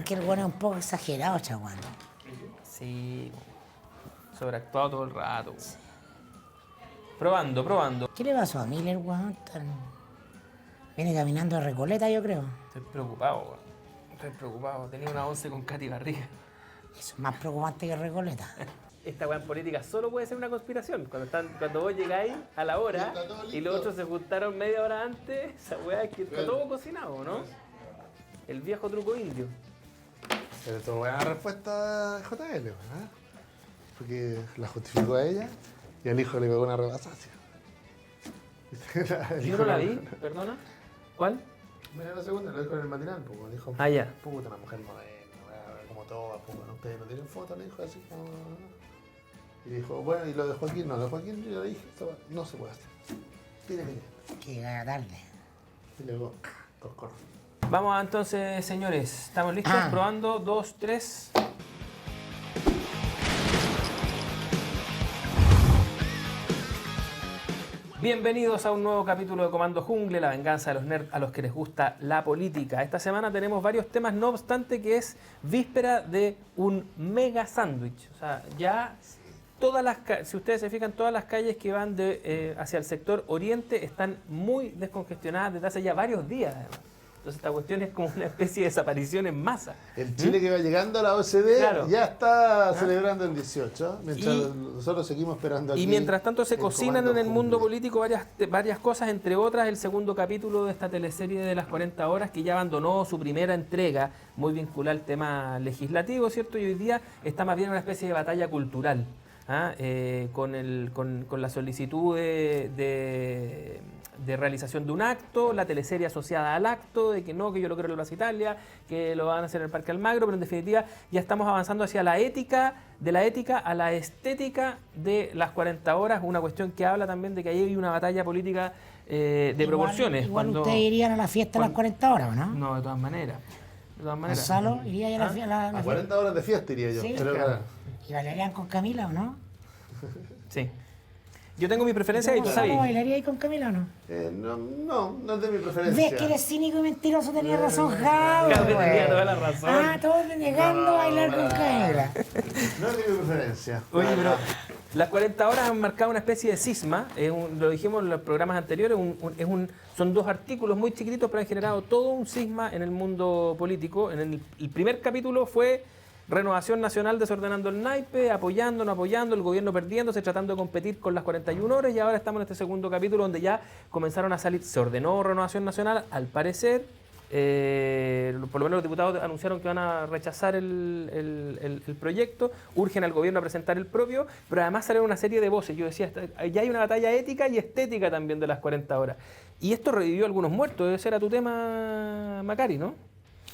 que el bueno es un poco exagerado, chaguán. Sí, sobreactuado todo el rato. Probando. ¿Qué le pasó a Miller, weón? Viene caminando a Recoleta, yo creo. Estoy preocupado, weón. Estoy preocupado. Tenía una 11 con Katy Barriga. Eso es más preocupante que Recoleta. Esta weá en política solo puede ser una conspiración. Cuando vos llegáis a la hora y los otros se juntaron media hora antes, esa weá es que está todo cocinado, ¿no? El viejo truco indio. Pero esto buena respuesta a JL, ¿verdad? Porque la justificó a ella y al hijo le pegó una rebasacia. Yo no la vi, perdona. ¿Cuál? Mira la segunda, lo dijo en el matinal, pues, dijo, Ah, ya. puta, una mujer moderna, como todas, pues, ustedes no tienen fotos, le dijo así como... Y dijo, bueno, y lo de Joaquín, no, lo de Joaquín yo le dije, esto no se puede hacer. Mire. Que gana tarde. Y luego, coscorro. Vamos entonces, señores. ¿Estamos listos? Probando, 2, 3. Bienvenidos a un nuevo capítulo de Comando Jungle, la venganza de los nerds a los que les gusta la política. Esta semana tenemos varios temas, no obstante que es víspera de un mega sándwich. O sea, ya si ustedes se fijan, todas las calles que van hacia el sector oriente están muy descongestionadas desde hace ya varios días, además. Entonces esta cuestión es como una especie de desaparición en masa. El Chile que va llegando a la OCDE Claro. ya está celebrando el 18, mientras nosotros seguimos esperando aquí. Y mientras tanto se cocinan en Comando el mundo Jungle. político varias cosas, entre otras el segundo capítulo de esta teleserie de las 40 horas que ya abandonó su primera entrega, muy vinculada al tema legislativo, ¿cierto? Y hoy día está más bien una especie de batalla cultural, con la solicitud de realización de un acto, la teleserie asociada al acto, de que no, que yo lo quiero en la Plaza Italia, que lo van a hacer en el Parque Almagro, pero en definitiva ya estamos avanzando hacia la ética, de la ética a la estética de las 40 horas, una cuestión que habla también de que ahí hay una batalla política de proporciones. Igual ustedes irían a la fiesta a las 40 horas, ¿o no? No, de todas maneras. Gonzalo, ¿iría a la fiesta? A 40 horas de fiesta iría yo. Sí, pero claro. ¿Y bailarían con Camila o no? Sí. Yo tengo mi preferencia y tú sabes. ¿Bailaría ahí con Camila o no? No es de mi preferencia. ¿Ves que eres cínico y mentiroso? Tenías razón, Jao. Jao tenía toda la razón. Todos negando a bailar con Camila. No es de mi preferencia. Oye, pero las 40 horas han marcado una especie de cisma, lo dijimos en los programas anteriores, son dos artículos muy chiquititos, pero han generado todo un cisma en el mundo político. El primer capítulo fue Renovación Nacional desordenando el naipe, apoyando, no apoyando, el gobierno perdiéndose, tratando de competir con las 41 horas, y ahora estamos en este segundo capítulo donde ya comenzaron a salir, se ordenó Renovación Nacional, al parecer, por lo menos los diputados anunciaron que van a rechazar el proyecto, urgen al gobierno a presentar el propio, pero además salieron una serie de voces. Yo decía, ya hay una batalla ética y estética también de las 40 horas. Y esto revivió a algunos muertos, ese era tu tema, Macari, ¿no?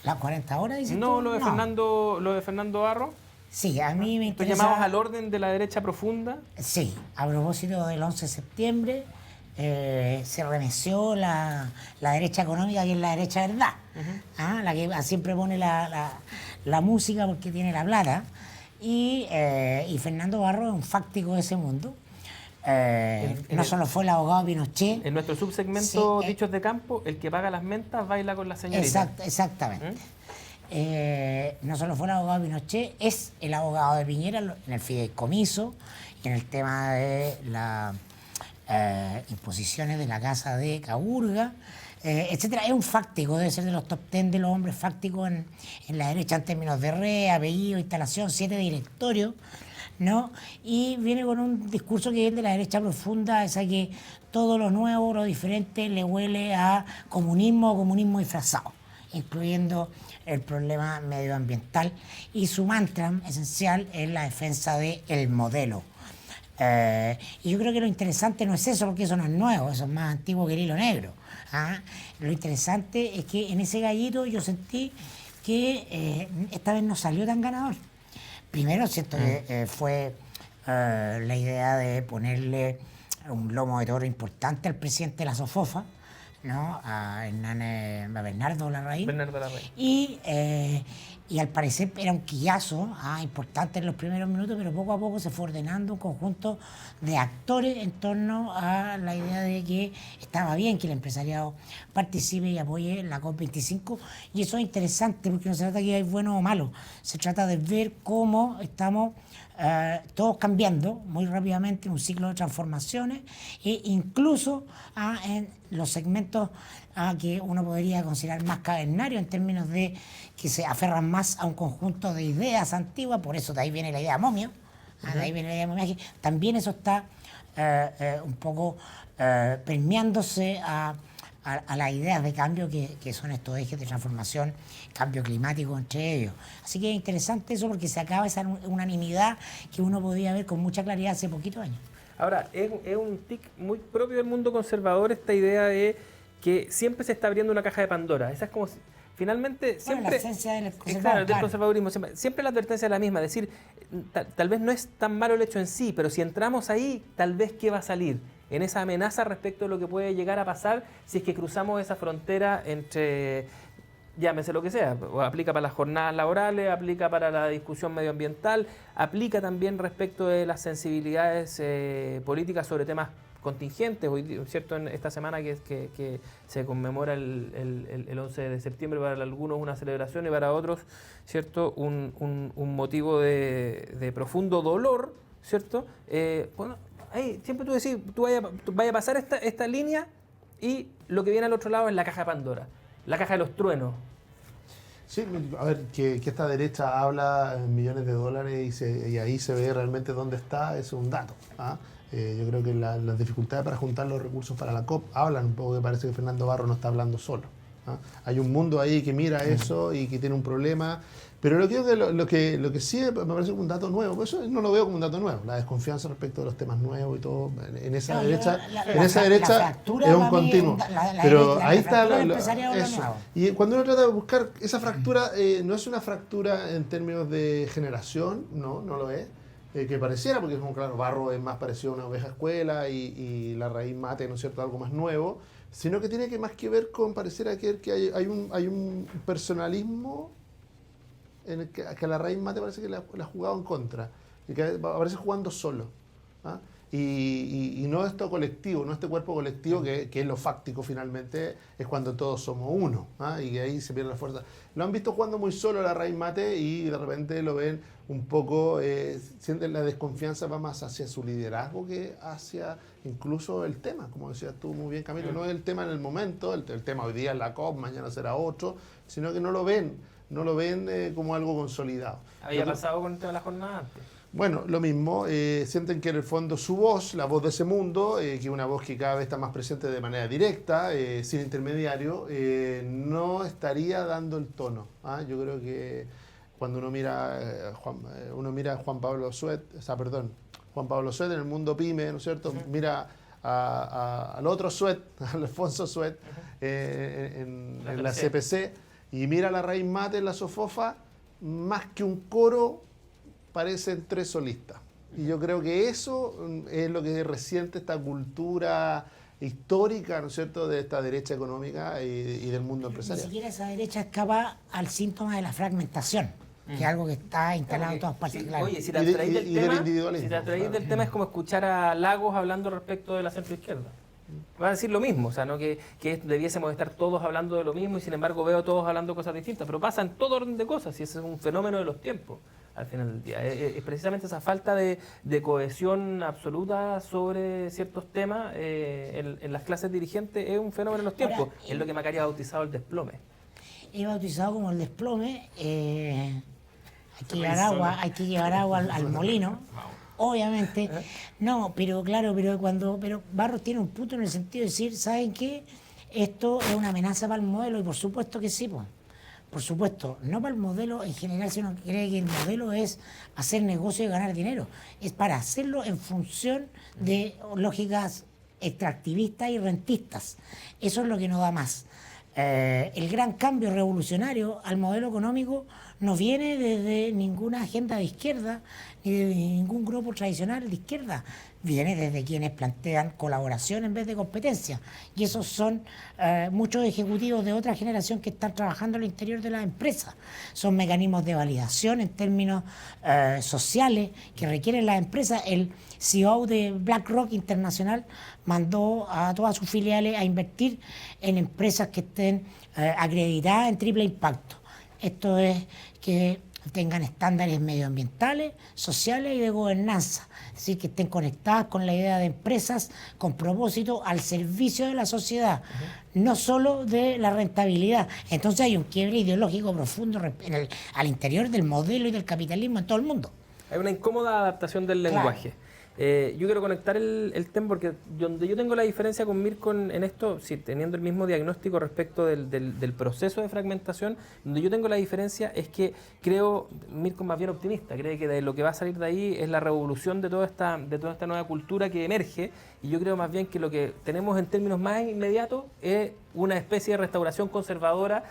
¿Las 40 horas, dices No, tú? lo de Fernando Barro. Sí, a mí me ¿Tú interesa... llamabas al orden de la derecha profunda? Sí, a propósito del 11 de septiembre, se remeció la derecha económica, que es la derecha verdad. La que siempre pone la música porque tiene la plata. Y Fernando Barro es un fáctico de ese mundo. No solo fue el abogado Pinochet. En nuestro subsegmento Sí, Dichos de Campo, el que paga las mentas baila con la señorita. Exactamente. No solo fue el abogado Pinochet, es el abogado de Piñera en el fideicomiso y en el tema de las imposiciones de la casa de Caburga, etcétera. Es un fáctico, debe ser de los top 10 de los hombres fácticos en la derecha en términos de red, apellido, instalación, 7 directorios, ¿no? Y viene con un discurso que viene de la derecha profunda, esa que todo lo nuevo, lo diferente, le huele a comunismo o comunismo disfrazado, incluyendo el problema medioambiental. Y su mantra esencial es la defensa del modelo. Y yo creo que lo interesante no es eso, porque eso no es nuevo, eso es más antiguo que el hilo negro. Lo interesante es que en ese gallito yo sentí que esta vez no salió tan ganador. Primero, siento que fue la idea de ponerle un lomo de toro importante al presidente de la SOFOFA, ¿no? A Bernardo Larraín. Bernardo Larraín. Y y al parecer era un quillazo importante en los primeros minutos, pero poco a poco se fue ordenando un conjunto de actores en torno a la idea de que estaba bien que el empresariado participe y apoye la COP25, y eso es interesante porque no se trata de que hay bueno o malo, se trata de ver cómo estamos todos cambiando muy rápidamente, un ciclo de transformaciones, e incluso en los segmentos que uno podría considerar más cavernarios en términos de que se aferran más a un conjunto de ideas antiguas, por eso de ahí viene la idea momia, de ahí viene la idea momia, también eso está un poco permeándose a las ideas de cambio que son estos ejes de transformación, cambio climático entre ellos. Así que es interesante eso porque se acaba esa unanimidad que uno podía ver con mucha claridad hace poquitos años. Ahora, es un tic muy propio del mundo conservador esta idea de que siempre se está abriendo una caja de Pandora. Esa es como, finalmente, siempre... la esencia del conservadurismo. Siempre la advertencia es la misma, es decir, tal vez no es tan malo el hecho en sí, pero si entramos ahí, tal vez ¿qué va a salir? En esa amenaza respecto de lo que puede llegar a pasar si es que cruzamos esa frontera entre, llámese lo que sea, aplica para las jornadas laborales, aplica para la discusión medioambiental, aplica también respecto de las sensibilidades políticas sobre temas contingentes. Hoy, ¿cierto? En esta semana que se conmemora el 11 de septiembre, para algunos una celebración y para otros, ¿cierto? Un motivo de profundo dolor, ¿cierto? Bueno, ahí siempre tú decís, tú vaya a pasar esta línea y lo que viene al otro lado es la caja de Pandora, la caja de los truenos. Sí, a ver, que esta derecha habla en millones de dólares y ahí se ve realmente dónde está, es un dato. Yo creo que las dificultades para juntar los recursos para la COP hablan un poco, que parece que Fernando Barro no está hablando solo. Hay un mundo ahí que mira eso y que tiene un problema. Pero lo que sí me parece un dato nuevo, por eso no lo veo como un dato nuevo, la desconfianza respecto de los temas nuevos y todo, en esa derecha es un continuo. Pero ahí está eso. Y cuando uno trata de buscar esa fractura, no es una fractura en términos de generación, no lo es, que pareciera, porque como claro, Barro es más parecido a una oveja escuela y la raíz mate, ¿no es cierto?, algo más nuevo, sino que tiene más que ver con pareciera que hay un personalismo en el que a la raíz mate parece que le ha jugado en contra, y que aparece jugando solo. Y no esto colectivo, no este cuerpo colectivo que es lo fáctico finalmente, es cuando todos somos uno, y que ahí se pierde la fuerza. Lo han visto jugando muy solo a la raíz mate y de repente lo ven un poco, sienten la desconfianza, va más hacia su liderazgo que hacia incluso el tema, como decías tú muy bien, Camilo, no es el tema en el momento, el tema hoy día es la COP, mañana será otro, sino que no lo ven como algo consolidado. ¿Había pasado con el tema de la jornada antes? Bueno, lo mismo, sienten que en el fondo su voz, la voz de ese mundo, que es una voz que cada vez está más presente de manera directa, sin intermediario, no estaría dando el tono. Yo creo que cuando uno mira a Juan Pablo Suet en el mundo pyme, ¿no es cierto? Mira al otro Suet, al Alfonso Suet, en la CPC, y mira la raíz mate en la Sofofa, más que un coro, parecen tres solistas. Y yo creo que eso es lo que resiente esta cultura histórica, ¿no es cierto?, de esta derecha económica y del mundo empresarial. Ni siquiera esa derecha escapa al síntoma de la fragmentación, que es algo que está instalado en todas partes. Sí, claro. oye, si te abstraís del tema es como escuchar a Lagos hablando respecto de la centroizquierda. Va a decir lo mismo, o sea, ¿no? que debiésemos estar todos hablando de lo mismo y sin embargo veo todos hablando cosas distintas, pero pasa en todo orden de cosas y ese es un fenómeno de los tiempos al final del día. Es precisamente esa falta de cohesión absoluta sobre ciertos temas en las clases dirigentes es un fenómeno de los tiempos. Ahora, es lo que Macari ha bautizado el desplome. He bautizado como el desplome. Hay que llevar agua al molino. Obviamente, no, pero claro, pero Barros tiene un punto en el sentido de decir, ¿saben qué? Esto es una amenaza para el modelo y por supuesto que sí, pues. Por supuesto, no para el modelo en general, si uno cree que el modelo es hacer negocio y ganar dinero, es para hacerlo en función de lógicas extractivistas y rentistas. Eso es lo que nos da más. El gran cambio revolucionario al modelo económico no viene desde ninguna agenda de izquierda ni de ningún grupo tradicional de izquierda, viene desde quienes plantean colaboración en vez de competencia. Y esos son muchos ejecutivos de otra generación que están trabajando al interior de las empresas. Son mecanismos de validación en términos sociales que requieren las empresas. El CEO de BlackRock Internacional mandó a todas sus filiales a invertir en empresas que estén acreditadas en triple impacto. Esto es que tengan estándares medioambientales, sociales y de gobernanza, es decir, que estén conectadas con la idea de empresas con propósito al servicio de la sociedad, no solo de la rentabilidad. Entonces hay un quiebre ideológico profundo al interior del modelo y del capitalismo en todo el mundo. Hay una incómoda adaptación del lenguaje. Yo quiero conectar el tema porque donde yo tengo la diferencia con Mirko en esto, sí, teniendo el mismo diagnóstico respecto del proceso de fragmentación, donde yo tengo la diferencia es que creo, Mirko es más bien optimista, cree que de lo que va a salir de ahí es la revolución de toda esta nueva cultura que emerge, y yo creo más bien que lo que tenemos en términos más inmediatos es una especie de restauración conservadora,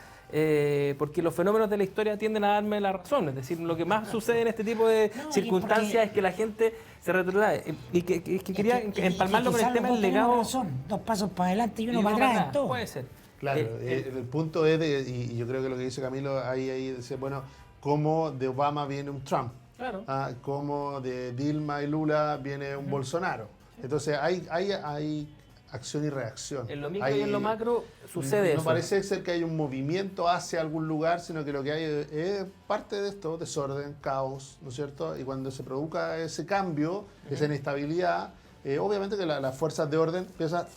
porque los fenómenos de la historia tienden a darme la razón. Es decir, lo que más sucede en este tipo de circunstancias es que la gente se retrotrae. Y que quería empalmarlo con el tema del legado. Razón. 2 pasos para adelante y uno para atrás en todo. Puede ser. Claro, el punto es, y yo creo que lo que dice Camilo, ahí dice, bueno, cómo de Obama viene un Trump, claro. Cómo de Dilma y Lula viene un Bolsonaro. Entonces hay acción y reacción. En lo micro y en lo macro sucede eso. No parece ser que hay un movimiento hacia algún lugar, sino que lo que hay es parte de esto, desorden, caos, ¿no es cierto? Y cuando se produzca ese cambio, esa inestabilidad, obviamente que las fuerzas de orden empiezan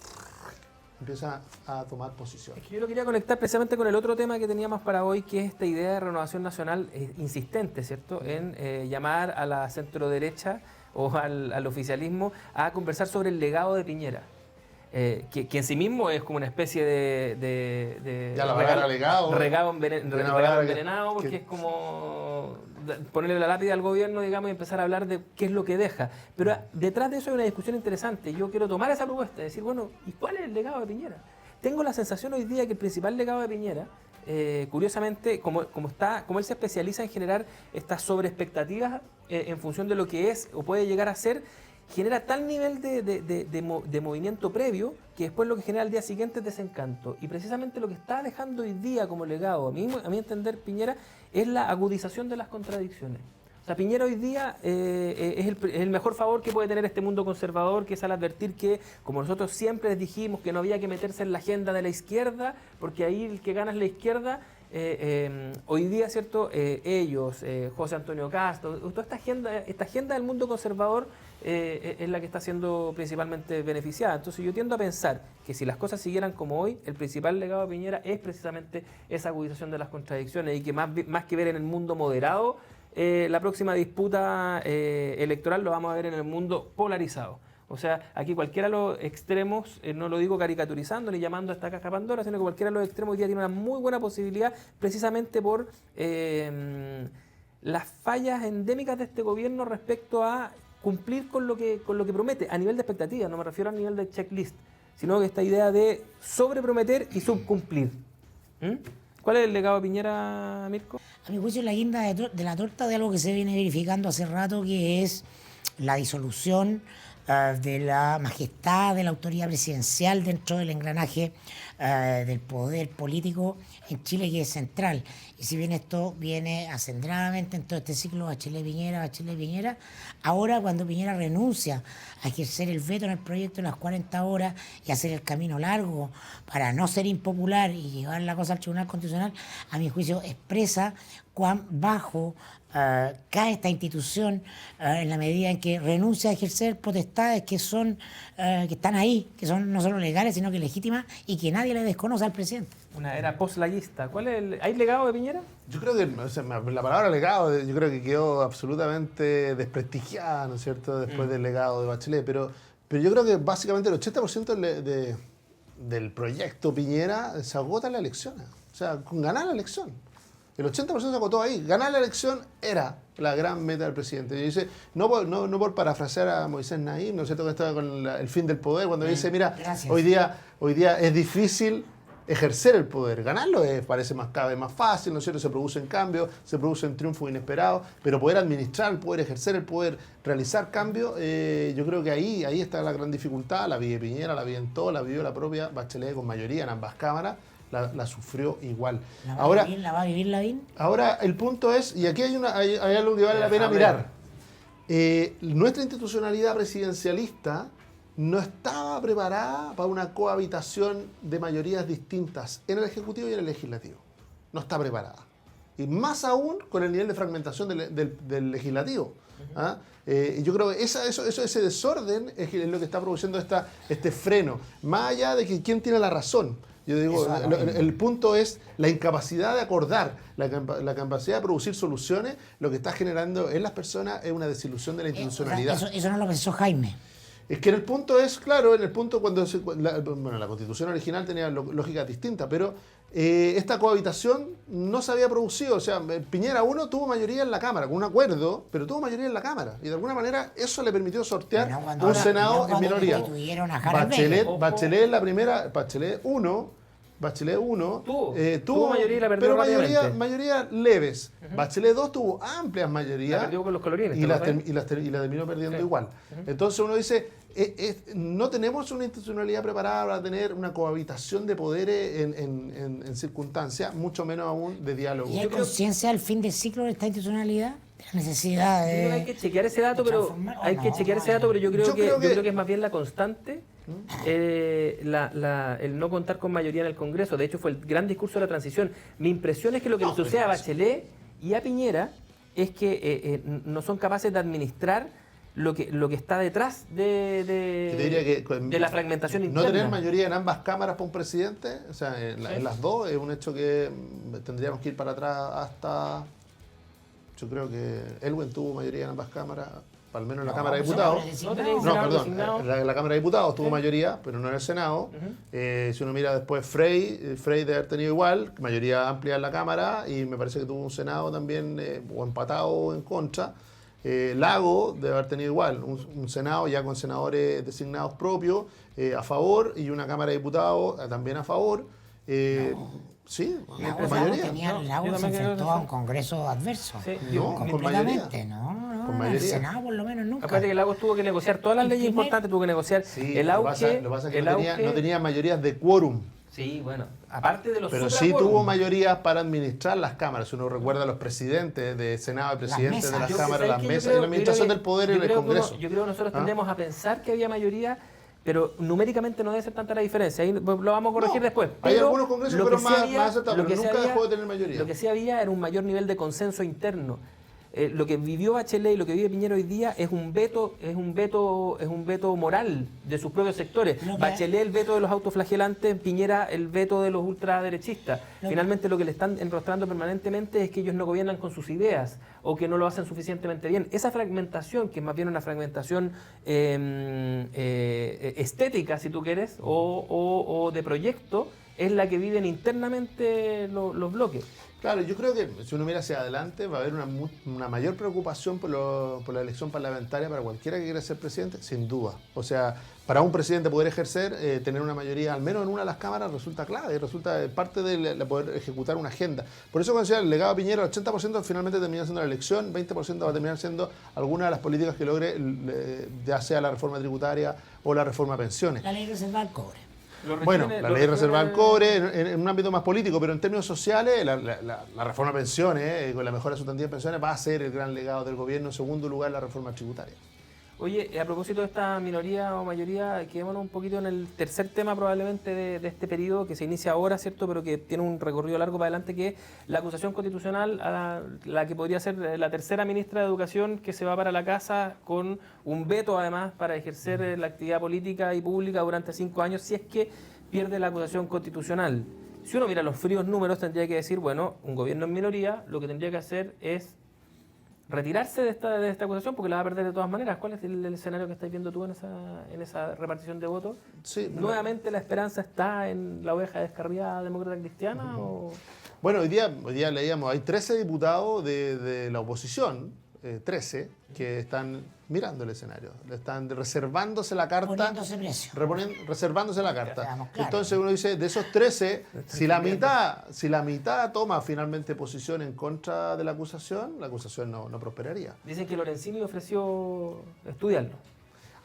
a tomar posición. Es que yo lo quería conectar precisamente con el otro tema que teníamos para hoy, que es esta idea de renovación nacional insistente, ¿cierto?, en llamar a la centroderecha o al oficialismo a conversar sobre el legado de Piñera. Que en sí mismo es como una especie de ya la palabra regado envenenado, porque es como ponerle la lápida al gobierno, digamos, y empezar a hablar de qué es lo que deja. Pero detrás de eso hay una discusión interesante. Yo quiero tomar esa propuesta y decir, bueno, ¿y cuál es el legado de Piñera? Tengo la sensación hoy día que el principal legado de Piñera, curiosamente, como él se especializa en generar estas sobreexpectativas en función de lo que es o puede llegar a ser, genera tal nivel de movimiento previo que después lo que genera al día siguiente es desencanto. Y precisamente lo que está dejando hoy día como legado, a mi entender, Piñera, es la agudización de las contradicciones. O sea, Piñera hoy día es el mejor favor que puede tener este mundo conservador, que es al advertir que, como nosotros siempre les dijimos, que no había que meterse en la agenda de la izquierda, porque ahí el que gana es la izquierda. Hoy día, ¿cierto? Ellos, José Antonio Castro, toda esta agenda del mundo conservador es la que está siendo principalmente beneficiada. Entonces yo tiendo a pensar que si las cosas siguieran como hoy, el principal legado de Piñera es precisamente esa agudización de las contradicciones, y que más que ver en el mundo moderado, la próxima disputa electoral lo vamos a ver en el mundo polarizado. O sea, aquí cualquiera de los extremos, no lo digo caricaturizando ni llamando a esta caja Pandora, sino que cualquiera de los extremos hoy día tiene una muy buena posibilidad, precisamente por las fallas endémicas de este gobierno respecto a cumplir con lo que promete, a nivel de expectativas. No me refiero a nivel de checklist, sino que esta idea de sobreprometer y subcumplir. ¿Cuál es el legado de Piñera, Mirko? A mi juicio, la guinda de la torta de algo que se viene verificando hace rato, que es la disolución de la majestad de la autoridad presidencial dentro del engranaje del poder político en Chile, que es central. Y si bien esto viene aceleradamente en todo este ciclo Bachelet-Piñera, ahora cuando Piñera renuncia a ejercer el veto en el proyecto de las 40 horas y hacer el camino largo para no ser impopular y llevar la cosa al Tribunal Constitucional, a mi juicio expresa cuán bajo cae esta institución en la medida en que renuncia a ejercer potestades que están ahí, que son no solo legales, sino que legítimas, y que nadie le desconoce al presidente. Una era post-layista. ¿Hay legado de Piñera? Yo creo que la palabra legado, yo creo que quedó absolutamente desprestigiada, ¿no es cierto?, después del legado de Bachelet, pero yo creo que básicamente el 80% del proyecto Piñera se agota en las elecciones, o sea, con ganar la elección. El 80% se agotó ahí. Ganar la elección era la gran meta del presidente. Y dice, no por parafrasear a Moisés Naim, ¿no es cierto?, que estaba con el fin del poder, cuando dice, mira, Gracias. hoy día es difícil ejercer el poder. Ganarlo parece cada vez más fácil, ¿no es cierto? Se producen cambios, se producen triunfos inesperados, pero poder administrar el poder, ejercer el poder, realizar cambios, yo creo que ahí está la gran dificultad. La vive Piñera, la vive en todo, la vivió la propia Bachelet con mayoría en ambas cámaras, la sufrió igual. ¿La va a vivir Lavín? Ahora, el punto es, y aquí hay algo que vale la pena mirar. Nuestra institucionalidad presidencialista no estaba preparada para una cohabitación de mayorías distintas en el Ejecutivo y en el Legislativo. No está preparada. Y más aún con el nivel de fragmentación del Legislativo. ¿Ah? Yo creo que ese desorden es lo que está produciendo este freno. Más allá de que quién tiene la razón. Yo digo, el punto es la incapacidad de acordar, la capacidad de producir soluciones. Lo que está generando en las personas es una desilusión de la institucionalidad. Eso no lo pensó Jaime. Es que en el punto es, claro, en el punto cuando la Constitución original tenía lógica distinta, pero esta cohabitación no se había producido. O sea, Piñera 1 tuvo mayoría en la Cámara, con un acuerdo, pero tuvo mayoría en la Cámara. Y de alguna manera eso le permitió sortear un Senado en minoría. Bachelet en la primera, Bachelet 1 tuvo mayoría y la perdió, pero mayoría leves. Bachelet 2 tuvo amplias mayorías. La perdió con los colorines. Y la terminó perdiendo igual. Entonces uno dice, no tenemos una institucionalidad preparada para tener una cohabitación de poderes en circunstancias, mucho menos aún de diálogo. ¿Y hay conciencia al fin del ciclo de esta institucionalidad? De la necesidad de... Hay que chequear ese dato, pero yo creo que es más bien la constante. El no contar con mayoría en el Congreso. De hecho, fue el gran discurso de la transición. Mi impresión es que lo que le sucede a Bachelet y a Piñera es que no son capaces de administrar lo que está detrás de la fragmentación interna. No tener mayoría en ambas cámaras para un presidente, o sea, en las dos, es un hecho que tendríamos que ir para atrás hasta... Yo creo que Elwin tuvo mayoría en ambas cámaras, al menos en la Cámara de Diputados. La Cámara de Diputados tuvo mayoría, pero no en el Senado. Si uno mira después Frey debe haber tenido igual, mayoría amplia en la Cámara, y me parece que tuvo un Senado también o empatado o en contra. Lago debe haber tenido igual, un Senado ya con senadores designados propios a favor, y una Cámara de Diputados también a favor. Sí, por mayoría. Lago se enfrentó a un Congreso adverso. Sí, completamente, con mayoría. El Senado por lo menos nunca. Aparte que Lagos tuvo que negociar todas las leyes importantes, tuvo que negociar el auge. Lo que pasa es que no tenía mayorías de quórum. Sí, bueno, aparte de los pero sí tuvo mayorías para administrar las cámaras. Si uno recuerda a los presidentes de Senado y presidentes de las cámaras, las mesas y la administración del poder en el Congreso. Yo creo que nosotros tendemos a pensar que había mayoría, pero numéricamente no debe ser tanta la diferencia. Ahí lo vamos a corregir después. Hay algunos congresos que fueron más aceptables, pero nunca dejó de tener mayoría. Lo que sí había era un mayor nivel de consenso interno. Lo que vivió Bachelet y lo que vive Piñera hoy día es un veto moral de sus propios sectores. Bachelet el veto de los autoflagelantes, Piñera el veto de los ultraderechistas. Finalmente lo que le están enrostrando permanentemente es que ellos no gobiernan con sus ideas o que no lo hacen suficientemente bien. Esa fragmentación, que es más bien una fragmentación estética, si tú quieres, o de proyecto, es la que viven internamente los bloques. Claro, yo creo que si uno mira hacia adelante va a haber una mayor preocupación por la elección parlamentaria para cualquiera que quiera ser presidente, sin duda. O sea, para un presidente poder ejercer, tener una mayoría, al menos en una de las cámaras, resulta clave, resulta parte de poder ejecutar una agenda. Por eso cuando decía el legado de Piñera, el 80% finalmente termina siendo la elección, 20% va a terminar siendo alguna de las políticas que logre, ya sea la reforma tributaria o la reforma de pensiones. La ley reservada al cobre. Bueno, la ley reservada al cobre en un ámbito más político, pero en términos sociales, la reforma de pensiones, con la mejora sustantiva de pensiones, va a ser el gran legado del gobierno. En segundo lugar, la reforma tributaria. Oye, a propósito de esta minoría o mayoría, quedémonos un poquito en el tercer tema probablemente de este periodo que se inicia ahora, ¿cierto? Pero que tiene un recorrido largo para adelante, que es la acusación constitucional a la que podría ser la tercera ministra de Educación que se va para la casa con un veto además para ejercer la actividad política y pública durante 5 años si es que pierde la acusación constitucional. Si uno mira los fríos números tendría que decir, bueno, un gobierno en minoría lo que tendría que hacer es retirarse de esta acusación porque la va a perder de todas maneras. ¿Cuál es el escenario que estáis viendo tú en esa repartición de votos? Sí, ¿Nuevamente la esperanza está en la oveja descarriada demócrata cristiana? ¿O? Bueno, hoy día leíamos, hay 13 diputados de la oposición 13 que están mirando el escenario, le están reservándose la carta. Poniéndose precio. Reservándose la carta. Veamos, claro. Entonces uno dice, de esos 13, si la mitad toma finalmente posición en contra de la acusación no prosperaría. Dicen que Lorenzini ofreció estudiarlo.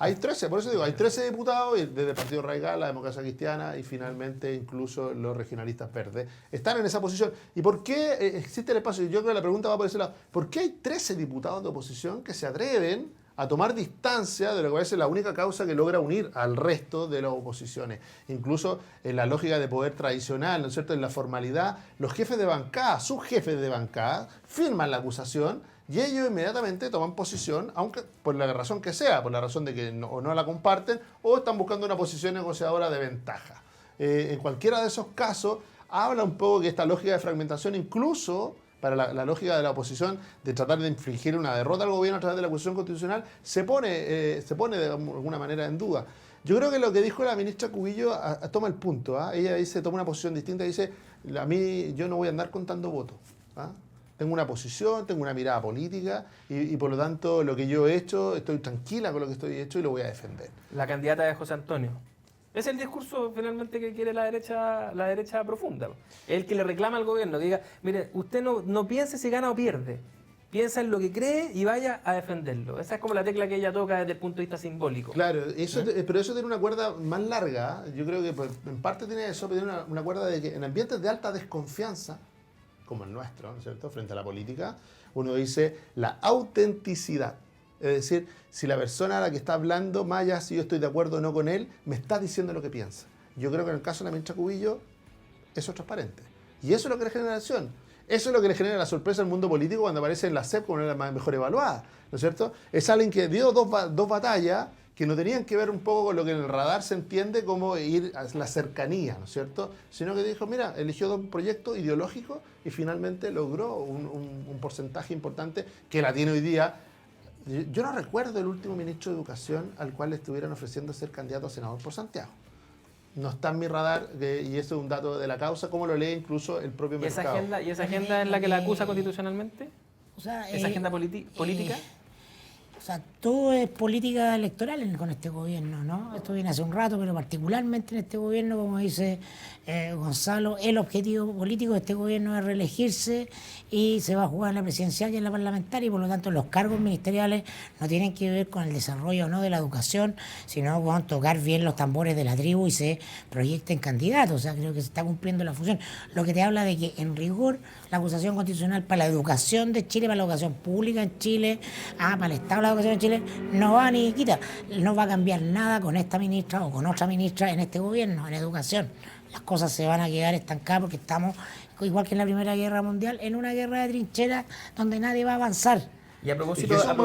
Hay 13, por eso digo, hay 13 diputados desde el Partido Radical, la Democracia Cristiana y finalmente incluso los regionalistas verdes. Están en esa posición. ¿Y por qué existe el espacio? Yo creo que la pregunta va por ese lado. ¿Por qué hay 13 diputados de oposición que se atreven a tomar distancia de lo que parece la única causa que logra unir al resto de las oposiciones? Incluso en la lógica de poder tradicional, ¿no es cierto?, en la formalidad, los jefes de bancada, sus jefes de bancada, firman la acusación y ellos inmediatamente toman posición, aunque por la razón que sea, por la razón de que o no la comparten o están buscando una posición negociadora de ventaja. En cualquiera de esos casos, habla un poco que esta lógica de fragmentación, incluso para la lógica de la oposición, de tratar de infligir una derrota al gobierno a través de la acusación constitucional, se pone de alguna manera en duda. Yo creo que lo que dijo la ministra Cubillo toma el punto. Ella dice, toma una posición distinta, dice, a mí yo no voy a andar contando votos. Tengo una posición, tengo una mirada política y por lo tanto lo que yo he hecho, estoy tranquila con lo que estoy hecho y lo voy a defender. La candidata de José Antonio. Es el discurso finalmente que quiere la derecha profunda. El que le reclama al gobierno, que diga, mire, usted no piense si gana o pierde. Piensa en lo que cree y vaya a defenderlo. Esa es como la tecla que ella toca desde el punto de vista simbólico. Claro, pero eso tiene una cuerda más larga. Yo creo que pues, en parte tiene eso, pero tiene una cuerda de que en ambientes de alta desconfianza, como el nuestro, ¿no es cierto?, frente a la política, uno dice la autenticidad. Es decir, si la persona a la que está hablando, más allá si yo estoy de acuerdo o no con él, me está diciendo lo que piensa. Yo creo que en el caso de la ministra Cubillo, eso es transparente. Y eso es lo que le genera acción. Eso es lo que le genera la sorpresa al mundo político cuando aparece en la CEP como una de las mejor evaluada, ¿no es cierto? Es alguien que dio dos batallas que no tenían que ver un poco con lo que en el radar se entiende como ir a la cercanía, ¿no es cierto? Sino que dijo, mira, eligió dos proyectos ideológicos y finalmente logró un porcentaje importante que la tiene hoy día. Yo no recuerdo el último ministro de Educación al cual le estuvieran ofreciendo ser candidato a senador por Santiago. No está en mi radar y eso es un dato de la causa, como lo lee incluso el propio mercado. ¿Y esa agenda es la que la acusa constitucionalmente? O sea, ¿Esa agenda política? O sea, todo es política electoral con este gobierno, ¿no? Esto viene hace un rato, pero particularmente en este gobierno, como dice Gonzalo, el objetivo político de este gobierno es reelegirse y se va a jugar en la presidencial y en la parlamentaria y por lo tanto los cargos ministeriales no tienen que ver con el desarrollo o no de la educación, sino con tocar bien los tambores de la tribu y se proyecten candidatos. O sea, creo que se está cumpliendo la función. Lo que te habla de que en rigor la acusación constitucional para la educación de Chile, para la educación pública en Chile, para el Estado de la educación en Chile, no va ni quita. No va a cambiar nada con esta ministra o con otra ministra en este gobierno, en educación. Las cosas se van a quedar estancadas porque estamos, igual que en la Primera Guerra Mundial, en una guerra de trincheras donde nadie va a avanzar. Y a propósito, es un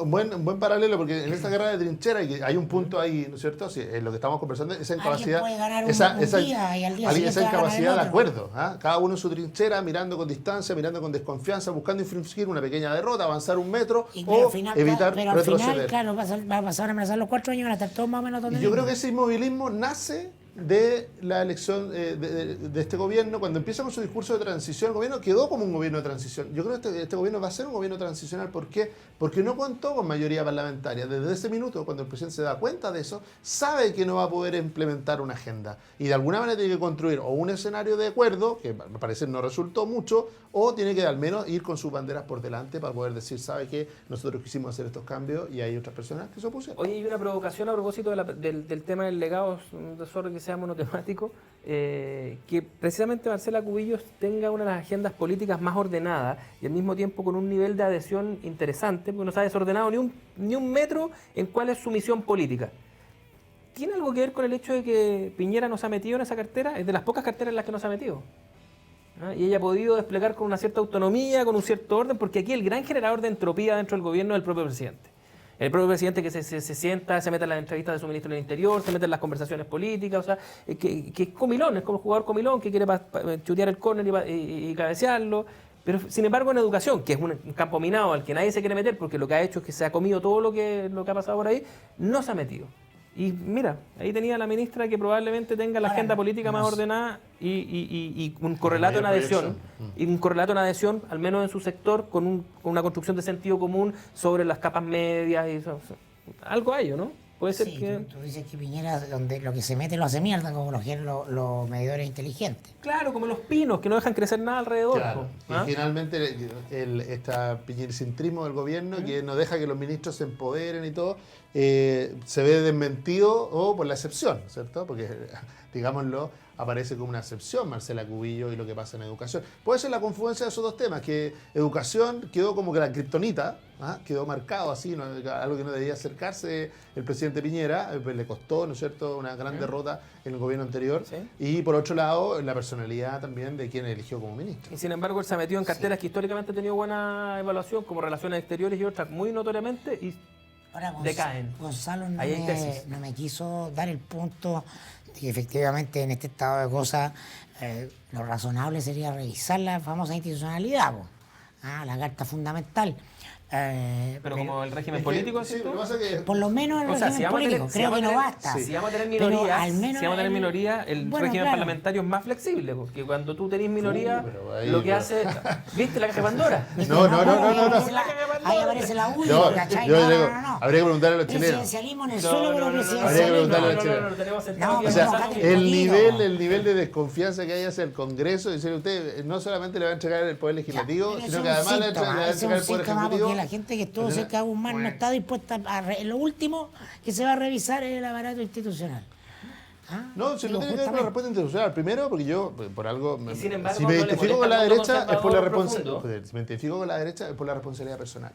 buen punto, buen paralelo, porque en esta guerra de trincheras hay un punto ahí, ¿no es cierto? Sí, en lo que estamos conversando, esa incapacidad, esa incapacidad de acuerdo. Cada uno en su trinchera, mirando con distancia, mirando con desconfianza, buscando infringir una pequeña derrota, avanzar un metro o evitar retroceder. Pero al final, claro, va a pasar a amenazar los 4 años, van a estar todos más o menos donde. Y yo creo que ese inmovilismo nace de la elección de este gobierno. Cuando empieza con su discurso de transición, el gobierno quedó como un gobierno de transición. Yo creo que este gobierno va a ser un gobierno transicional. ¿Por qué? Porque no contó con mayoría parlamentaria. Desde ese minuto, cuando el presidente se da cuenta de eso, sabe que no va a poder implementar una agenda. Y de alguna manera tiene que construir o un escenario de acuerdo, que al parecer no resultó mucho, o tiene que al menos ir con sus banderas por delante para poder decir, ¿sabe qué? Nosotros quisimos hacer estos cambios y hay otras personas que se opusieron. Oye, hay una provocación a propósito del tema del legado, de sorry que sea monotemático, que precisamente Marcela Cubillos tenga una de las agendas políticas más ordenadas y al mismo tiempo con un nivel de adhesión interesante, porque no se ha desordenado ni un metro en cuál es su misión política. ¿Tiene algo que ver con el hecho de que Piñera no se ha metido en esa cartera? Es de las pocas carteras en las que no se ha metido. Y ella ha podido desplegar con una cierta autonomía, con un cierto orden, porque aquí el gran generador de entropía dentro del gobierno es el propio presidente. El propio presidente que se sienta, se mete en las entrevistas de su ministro del Interior, se mete en las conversaciones políticas, o sea, que es comilón, es como el jugador comilón que quiere chutear el córner y cabecearlo. Pero sin embargo en educación, que es un campo minado al que nadie se quiere meter porque lo que ha hecho es que se ha comido todo lo que ha pasado por ahí, no se ha metido. Y mira, ahí tenía la ministra que probablemente tenga la Ahora, agenda política más ordenada y un correlato en adhesión. Y un correlato en adhesión, al menos en su sector, con una construcción de sentido común sobre las capas medias y eso. Algo hay, ¿no? Puede ser Sí, que... tú dices que Piñera, donde lo que se mete lo hace mierda, como los medidores inteligentes. Claro, como los pinos, que no dejan crecer nada alrededor. Claro. po, ¿ah? Y finalmente esta piñercentrismo del gobierno que no deja que los ministros se empoderen y todo, se ve desmentido o por la excepción, ¿cierto? Porque, digámoslo, aparece como una excepción Marcela Cubillo y lo que pasa en educación. Puede ser la confluencia de esos dos temas, que educación quedó como que la kriptonita, quedó marcado así, ¿no? Algo que no debía acercarse el presidente Piñera, pues le costó, ¿no es cierto?, una gran derrota en el gobierno anterior. Sí. Y por otro lado, la personalidad también de quien eligió como ministro. Y sin embargo, él se ha metido en carteras que históricamente han tenido buena evaluación, como relaciones exteriores y otras muy notoriamente, y Ahora, decaen. Gonzalo Ahí hay tesis. no me quiso dar el punto de que efectivamente en este estado de cosas lo razonable sería revisar la famosa institucionalidad, la carta fundamental. Pero como el régimen político, sí, ¿sí tú? lo que pasa es que Por lo menos el O sea, régimen si vamos a político, tener, si creo vamos que a no tener- basta. si vamos a tener Pero minorías, al menos si vamos a tener el- minoría, el bueno, régimen claro. parlamentario es más flexible, porque cuando tú tenés minoría, pero ahí, lo que pero- hace... ¿Viste la caja de Pandora? No. Ahí aparece la UDI, yo ¿cachai? digo, No. habría que preguntarle a los chilenos. Presidencialismo en el suelo, pero Habría que presidencialismo. preguntarle a los no, chilenos. tenemos sentado No, aquí O en sea, la sala. cállate. el nivel de desconfianza que hay hacia el Congreso, decir usted no solamente le va a entregar el poder legislativo, Pero sino es que un además le va a síntoma, entregar ese es un el poder síntoma ejecutivo. porque la gente que estuvo cerca de Guzmán no está dispuesta lo último que se va a revisar es el aparato institucional. No, si no tiene que ver con la justamente. respuesta institucional. Primero, porque yo, por algo, Y sin embargo, si me no le identifico molesta con la el mundo derecha, es por la conservador responsabilidad. profundo. Si me identifico con la derecha, es por la responsabilidad personal.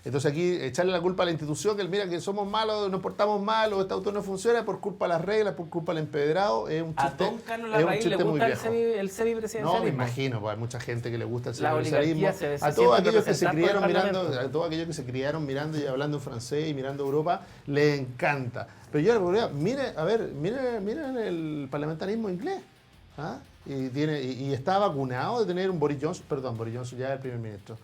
Entonces aquí, echarle la culpa a la institución, que mira que somos malos, nos portamos mal, o este auto no funciona, por culpa de las reglas, por culpa del empedrado, es un A chiste, don Carlos es un Larraín le chiste muy gusta viejo. el No, me semipresidencialismo. imagino, pues hay mucha gente que le gusta el La semipresidencialismo. oligarquía se A todos siente aquellos que se representada por el criaron mirando, Parlamento. a todos aquellos que se criaron mirando y hablando en francés y mirando Europa, les encanta. Pero yo le diría, miren el parlamentarismo inglés. Y está vacunado de tener un Boris Johnson ya es el primer ministro.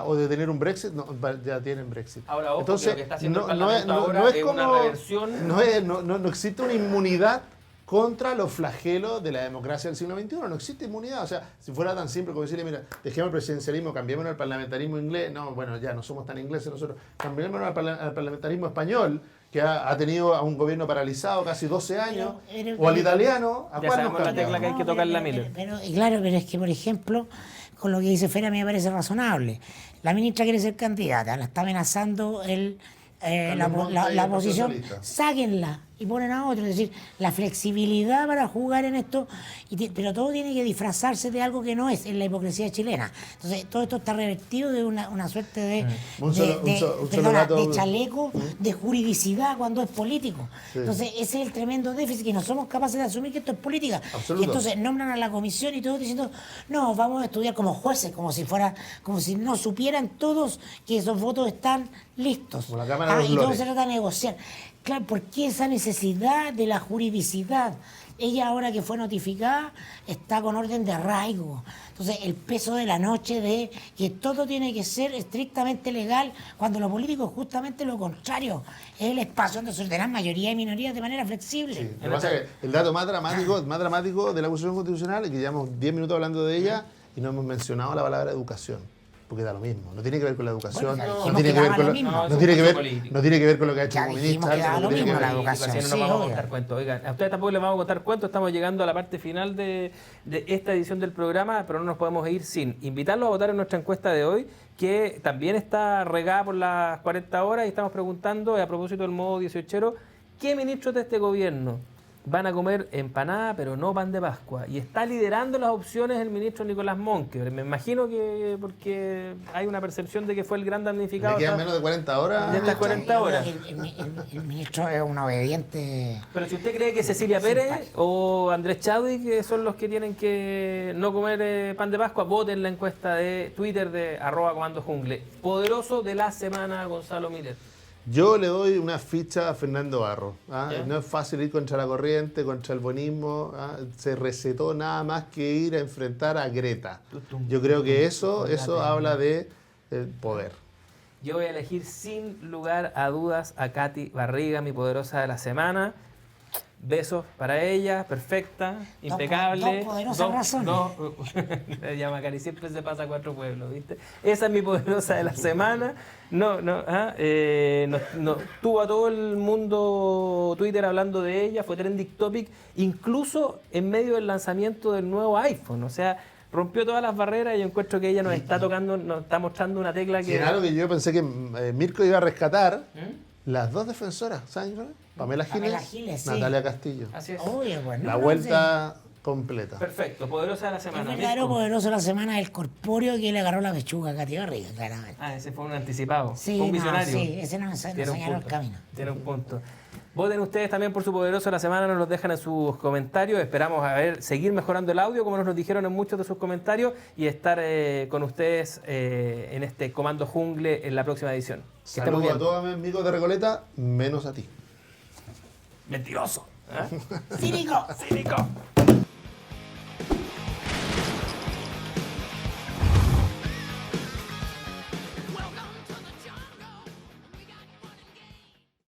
O de tener un Brexit, no, ya tienen Brexit. Ahora, ojo, Entonces, que lo que está haciendo el Parlamento ahora es una reversión. no existe una inmunidad contra los flagelos de la democracia del siglo XXI. No existe inmunidad. O sea, si fuera tan simple como decirle, mira, dejemos el presidencialismo, cambiémonos al parlamentarismo inglés. No, bueno, ya no somos tan ingleses nosotros. Cambiémonos al parlamentarismo español, que ha tenido a un gobierno paralizado casi 12 años, o al italiano, ¿a Ya cuál sabemos nos la cambiamos? tecla que hay que tocar la Miller. Claro, pero es que, por ejemplo, con lo que dice Fera me parece razonable. La ministra quiere ser candidata, la está amenazando la Montt y el Partido oposición, Socialista. sáquenla y ponen a otro. Es decir, la flexibilidad para jugar en esto, pero todo tiene que disfrazarse de algo que no es, en la hipocresía chilena. Entonces, todo esto está revertido de una suerte de, Un solo dato. de chaleco, de juridicidad cuando es político. Sí. Entonces, ese es el tremendo déficit, que no somos capaces de asumir que esto es política. Absoluto. Y entonces nombran a la comisión y todos diciendo, no, vamos a estudiar como jueces, como si no supieran todos que esos votos están listos. Como la Cámara de los Y todo Lores. se trata de negociar. Claro, ¿por qué esa necesidad de la juridicidad? Ella, ahora que fue notificada, está con orden de arraigo. Entonces, el peso de la noche de que todo tiene que ser estrictamente legal, cuando lo político es justamente lo contrario. Es el espacio donde se ordenan mayoría y minoría de manera flexible. Sí, lo que pasa es que el dato más dramático de la acusación constitucional es que llevamos 10 minutos hablando de ella y no hemos mencionado la palabra educación. Porque da lo mismo, no tiene que ver con la educación, Bueno, ya no dijimos tiene que que ver daba con lo lo- mismo. no No, tiene que es un ver, juicio político. no tiene que ver con lo que ha hecho Ya como dijimos ministra, que daba no lo tiene que mismo ver- la educación. Así no nos Sí, vamos a obvio. contar cuentos. Oigan, a ustedes tampoco les vamos a contar cuentos. Estamos llegando a la parte final de esta edición del programa, pero no nos podemos ir sin invitarlos a votar en nuestra encuesta de hoy, que también está regada por las 40 horas, y estamos preguntando, a propósito del modo 18ero, ¿qué ministros de este gobierno van a comer empanada pero no pan de Pascua? Y está liderando las opciones el ministro Nicolás Montt, que me imagino que porque hay una percepción de que fue el gran damnificado. Le quedan Está- menos de 40 horas. De estas 40 horas. El ministro es un obediente. Pero si usted cree que Cecilia Pérez o Andrés Chadwick que son los que tienen que no comer pan de Pascua, voten en la encuesta de Twitter de @comandojungle. Poderoso de la semana, Gonzalo Miller. Yo le doy una ficha a Fernando Barro. Ya. No es fácil ir contra la corriente, contra el bonismo. Se recetó nada más que ir a enfrentar a Greta. Yo creo que eso habla de poder. Yo voy a elegir sin lugar a dudas a Katy Barriga, mi poderosa de la semana. Besos para ella, perfecta, impecable. Dos poderosas razones. Ya Macari siempre se pasa a 4 pueblos, ¿viste? Esa es mi poderosa de la semana. Tuvo a todo el mundo Twitter hablando de ella, fue trending topic, incluso en medio del lanzamiento del nuevo iPhone. O sea, rompió todas las barreras y yo encuentro que ella nos está tocando, nos está mostrando una tecla que... Sí, algo que yo pensé que Mirko iba a rescatar, las dos defensoras, ¿saben? Pamela Giles, sí. Natalia Castillo. Así es. Oye, bueno. La vuelta completa. Perfecto, poderosa de la El semana. verdadero Mirko. poderoso de la semana es el corpóreo que le agarró la pechuga a Katy Barriga, claramente. Ah, ese fue un anticipado, Sí, fue un no, visionario. sí, ese nos enseñaron el camino. Tiene un punto. Voten ustedes también por su poderoso de la semana, nos los dejan en sus comentarios. Esperamos seguir mejorando el audio, como nos dijeron en muchos de sus comentarios, y estar con ustedes en este Comando Jungle en la próxima edición. Que estemos Saludos bien. a todos mis amigos de Recoleta, menos a ti. Mentiroso. ¿eh? ¡Cínico! Cínico.